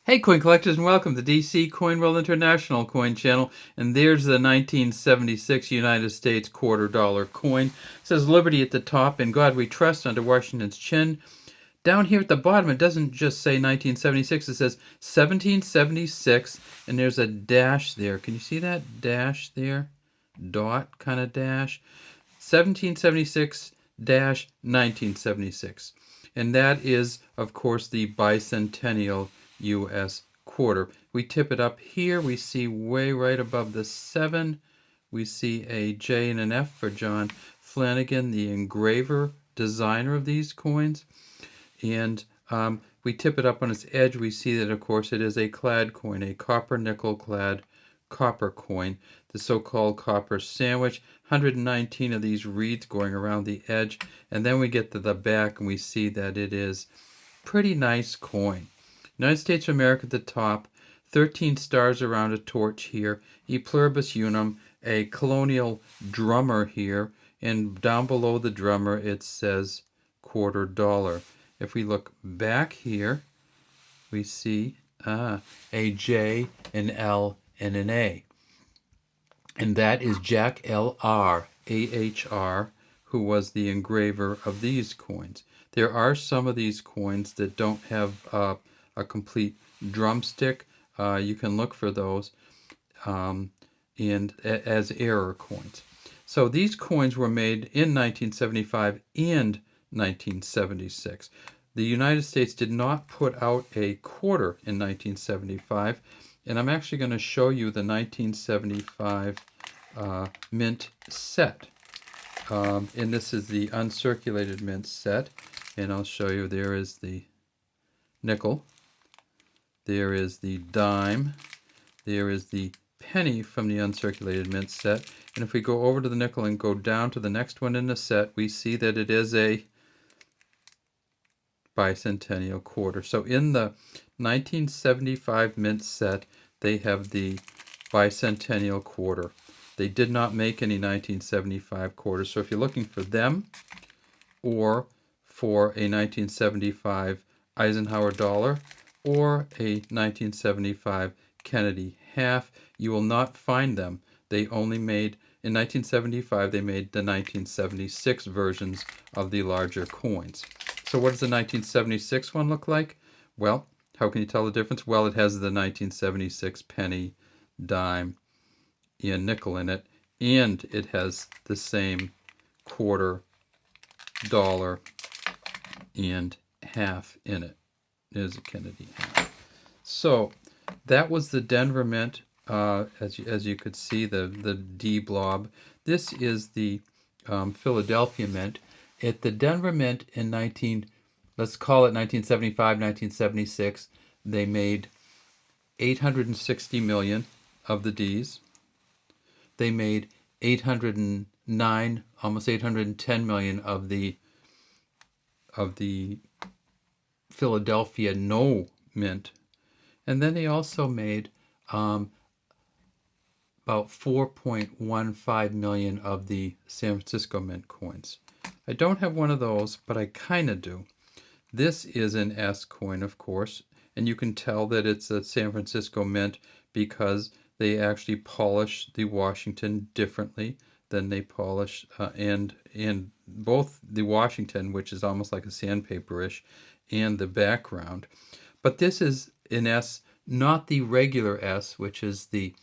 Hey coin collectors, and welcome to DC Coin World International Coin Channel. And there's the 1976 United States $quarter coin. It says Liberty at the top, "In God We Trust," under Washington's chin. Down here at the bottom, it doesn't just say 1976, it says 1776, and there's a dash there. Can you see that dash there? Dot kind of dash. 1776-1976. And that is, of course, the bicentennial U.S. quarter. We tip it up here. We see way right above the 7. We see a J and an F for John Flanagan, the engraver, designer of these coins. And we tip it up on its edge. We see that, of course, it is a clad coin, a copper nickel clad copper coin, the so-called copper sandwich. 119 of these reeds going around the edge. And then we get to the back and we see that it is pretty nice coin. United States of America at the top, 13 stars around a torch here, E pluribus unum, a colonial drummer here, and down below the drummer it says $quarter. If we look back here, we see a J, an L, and an A. And that is Jack L.R., A.H.R., who was the engraver of these coins. There are some of these coins that don't have a complete drumstick. You can look for those as error coins. So these coins were made in 1975 and 1976. The United States did not put out a quarter in 1975, and I'm actually going to show you the 1975 mint set. And this is the uncirculated mint set, and I'll show you. There is the nickel, there is the dime, there is the penny from the uncirculated mint set, and if we go over to the nickel and go down to the next one in the set, we see that it is a bicentennial quarter. So in the 1975 mint set, they have the bicentennial quarter. They did not make any 1975 quarters, so if you're looking for them or for a 1975 Eisenhower dollar or a 1975 Kennedy half, you will not find them. They only made, in 1975, they made the 1976 versions of the larger coins. So what does the 1976 one look like? Well, how can you tell the difference? Well, it has the 1976 penny, dime, and nickel in it, and it has the same $quarter and half in it. There's a Kennedy half. So that was the Denver Mint, as you could see, the D blob. This is the Philadelphia Mint. At the Denver Mint in let's call it 1975, 1976, they made 860 million of the Ds. They made 809, almost 810 million of the Philadelphia No Mint. And then they also made about 4.15 million of the San Francisco Mint coins. I don't have one of those, but I kind of do. This is an S coin, of course, and you can tell that it's a San Francisco Mint because they actually polish the Washington differently than they polish and both the Washington, which is almost like a sandpaper-ish, and the background. But this is an S, not the regular S, which is the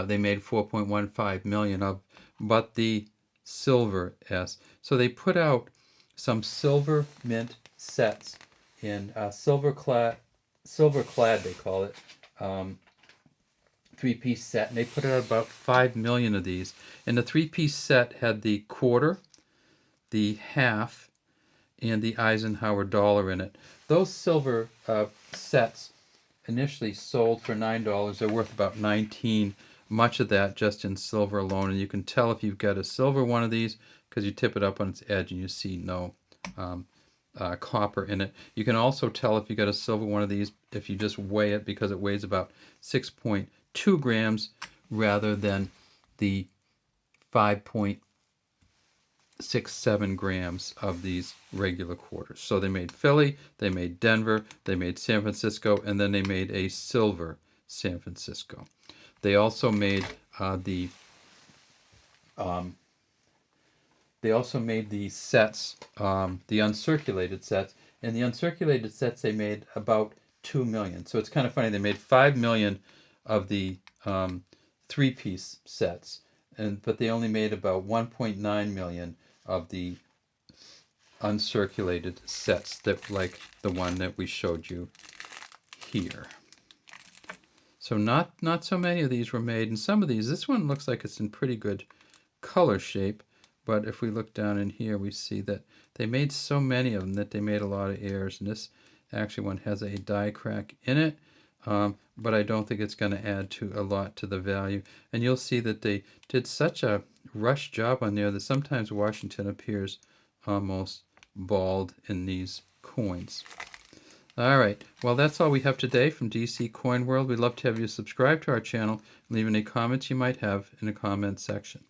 they made 4.15 million of, but the silver S. So they put out some silver mint sets in silver clad they call it, 3-piece set, and they put out about 5 million of these. And the 3-piece set had the quarter, the half, and the Eisenhower dollar in it. Those silver sets initially sold for $9. They're worth about $19. Much of that just in silver alone, and you can tell if you've got a silver one of these because you tip it up on its edge and you see no copper in it. You can also tell if you got a silver one of these if you just weigh it, because it weighs about 6.2 grams rather than the 5.7 6, 7 grams of these regular quarters. So they made Philly, they made Denver, they made San Francisco, and then they made a silver San Francisco. They also made the sets, the uncirculated sets. And the uncirculated sets they made about 2 million. So it's kind of funny. They made 5 million of the three-piece sets, but they only made about 1.9 million of the uncirculated sets, that like the one that we showed you here. So not so many of these were made, and some of these, this one looks like it's in pretty good color shape, but if we look down in here, we see that they made so many of them that they made a lot of errors, and this actually one has a die crack in it, but I don't think it's going to add a lot to the value. And you'll see that they did such a rush job on there that sometimes Washington appears almost bald in these coins. All right, well, that's all we have today from DC Coin World. We'd love to have you subscribe to our channel and leave any comments you might have in the comment section.